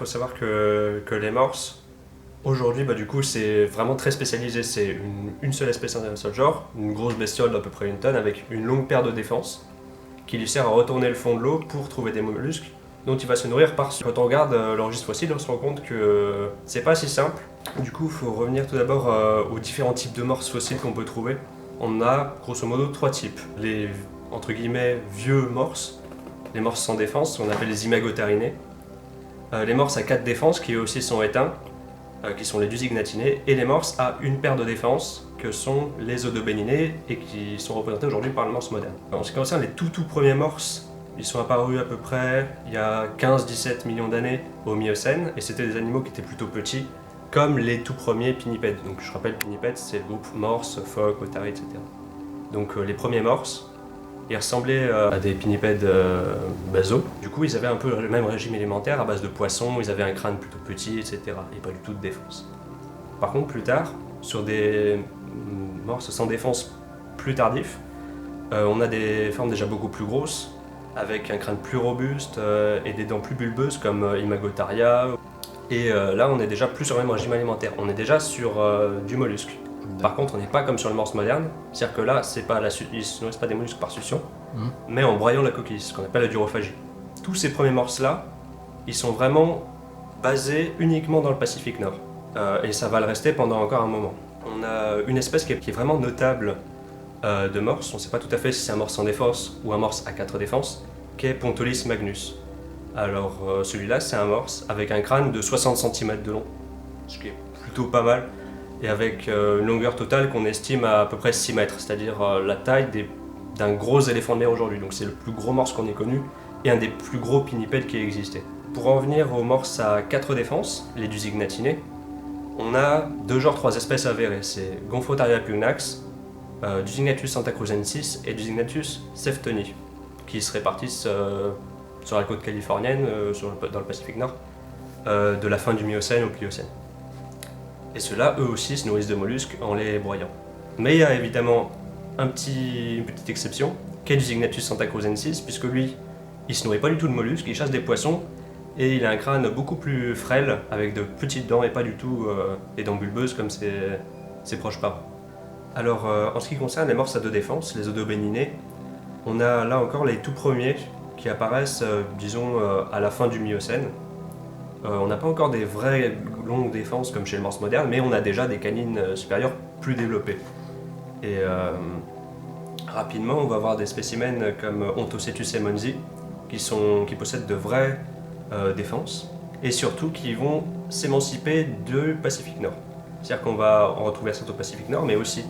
faut savoir que les morses, aujourd'hui, du coup, c'est vraiment très spécialisé. C'est une seule espèce d'un seul genre, une grosse bestiole d'à peu près une tonne, avec une longue paire de défense, qui lui sert à retourner le fond de l'eau pour trouver des mollusques dont il va se nourrir par suite. Quand on regarde le registre fossile, on se rend compte que c'est pas si simple. Du coup, il faut revenir tout d'abord aux différents types de morses fossiles qu'on peut trouver. On a grosso modo 3 types. Les entre guillemets vieux morses, les morses sans défense, qu'on appelle les imagotarinés. Les morses à 4 défenses qui eux aussi sont éteints, qui sont les dusignatinés, et les morses à une paire de défenses, que sont les odobéninés, et qui sont représentés aujourd'hui par le morse moderne. En ce qui concerne les tout premiers morses, ils sont apparus à peu près il y a 15-17 millions d'années au Miocène, et c'était des animaux qui étaient plutôt petits, comme les tout premiers pinnipèdes. Donc je rappelle, pinnipèdes, c'est le groupe morse, phoque, otaries, etc. Donc les premiers morses, ils ressemblaient à des pinnipèdes basaux. Du coup, ils avaient un peu le même régime alimentaire à base de poissons, ils avaient un crâne plutôt petit, etc. Et pas du tout de défense. Par contre, plus tard, sur des morses sans défense plus tardifs, on a des formes déjà beaucoup plus grosses, avec un crâne plus robuste et des dents plus bulbeuses comme Imagotaria. Et là, on est déjà plus sur le même régime alimentaire. On est déjà sur du mollusque. Par contre, on n'est pas comme sur le morse moderne, c'est-à-dire que là, ils ne se nourrissent pas des mollusques par succion, mais en broyant la coquille, ce qu'on appelle la durophagie. Tous ces premiers morses-là, ils sont vraiment basés uniquement dans le Pacifique Nord. Et ça va le rester pendant encore un moment. On a une espèce qui est vraiment notable de morse, on ne sait pas tout à fait si c'est un morse sans défense ou un morse à 4 défenses, qui est Pontolis magnus. Alors celui-là, c'est un morse avec un crâne de 60 cm de long, ce qui est plutôt pas mal, et avec une longueur totale qu'on estime à peu près 6 mètres, c'est-à-dire la taille d'un gros éléphant de mer aujourd'hui. Donc c'est le plus gros morse qu'on ait connu et un des plus gros pinnipèdes qui ait existé. Pour en venir aux morses à 4 défenses, les dusignatinés, on a 3 espèces avérées, c'est Gomphotaria pugnax, Dusignathus santacruzensis et Dusignathus seftoni, qui se répartissent sur la côte californienne, dans le Pacifique Nord, de la fin du Miocène au Pliocène. Et ceux-là, eux aussi, se nourrissent de mollusques en les broyant. Mais il y a évidemment une petite exception, qui est Dusignathus santacruzensis, puisque lui, il se nourrit pas du tout de mollusques, il chasse des poissons, et il a un crâne beaucoup plus frêle, avec de petites dents et pas du tout des dents bulbeuses comme ses proches parents. Alors, en ce qui concerne les morses à 2 défenses, les odobéninés, on a là encore les tout premiers qui apparaissent, à la fin du Miocène. On n'a pas encore des vraies longues défenses comme chez le morse moderne, mais on a déjà des canines supérieures plus développées. Et rapidement, on va avoir des spécimens comme Ontocetus emonzi, qui possèdent de vraies défenses, et surtout qui vont s'émanciper du Pacifique Nord. C'est-à-dire qu'on va en retrouver certains au Pacifique Nord, mais aussi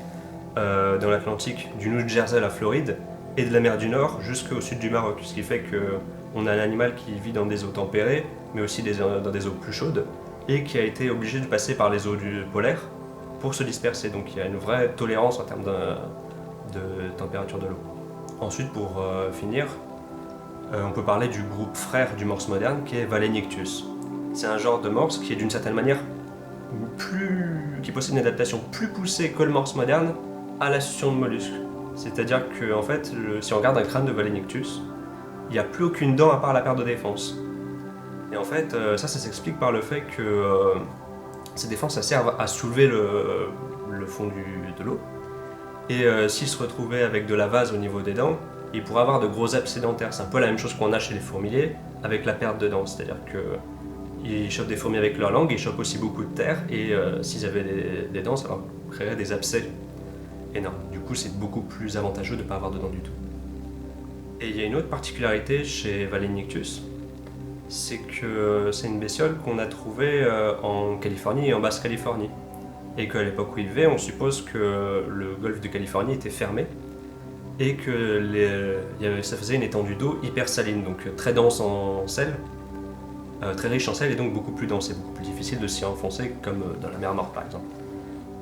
dans l'Atlantique, du New Jersey à la Floride, et de la mer du Nord jusqu'au sud du Maroc, ce qui fait qu'on a un animal qui vit dans des eaux tempérées, mais aussi dans des eaux plus chaudes, et qui a été obligé de passer par les eaux polaires pour se disperser. Donc il y a une vraie tolérance en termes de température de l'eau. Ensuite, pour finir, on peut parler du groupe frère du morse moderne, qui est Valenictus. C'est un genre de morse qui est d'une certaine manière qui possède une adaptation plus poussée que le morse moderne à la succion de mollusques. C'est-à-dire que, en fait, si on regarde un crâne de Valenictus, il n'y a plus aucune dent à part la paire de défense. Et en fait, ça s'explique par le fait que ces défenses, ça servent à soulever le fond de l'eau. Et s'il se retrouvait avec de la vase au niveau des dents, il pourrait avoir de gros abcès dentaires. C'est un peu la même chose qu'on a chez les fourmiliers avec la perte de dents. C'est-à-dire qu'ils chopent des fourmis avec leur langue, ils chopent aussi beaucoup de terre, et s'ils avaient des dents, ça leur créerait des abcès énormes. Du coup, c'est beaucoup plus avantageux de ne pas avoir de dents du tout. Et il y a une autre particularité chez Valenictus, c'est que c'est une bestiole qu'on a trouvée en Californie et en Basse-Californie. Et qu'à l'époque où il vivait, on suppose que le golfe de Californie était fermé et que ça faisait une étendue d'eau hyper saline, donc très dense en sel, très riche en sel et donc beaucoup plus dense et beaucoup plus difficile de s'y enfoncer comme dans la mer Morte par exemple.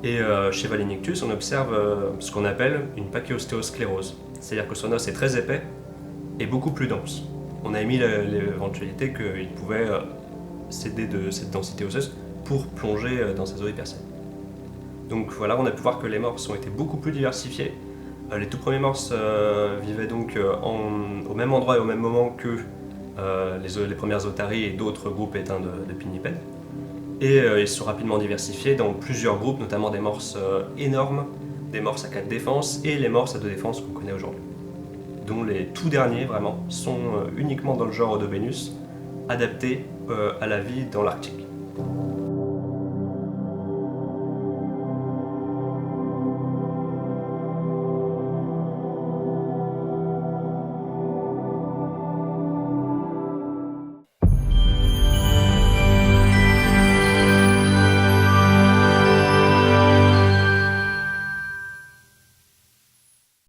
Et chez Valenictus, on observe ce qu'on appelle une pachyostéosclérose, c'est-à-dire que son os est très épais et beaucoup plus dense. On a émis l'éventualité qu'il pouvait céder de cette densité osseuse pour plonger dans ces eaux hyper salines. Donc voilà, on a pu voir que les morses ont été beaucoup plus diversifiés. Les tout premiers morses vivaient donc au même endroit et au même moment que les premières otaries et d'autres groupes éteints de pinnipèdes. Et ils se sont rapidement diversifiés dans plusieurs groupes, notamment des morses énormes, des morses à 4 défenses et les morses à 2 défenses qu'on connaît aujourd'hui. Dont les tout derniers, vraiment, sont uniquement dans le genre Odobenus, adaptés à la vie dans l'Arctique.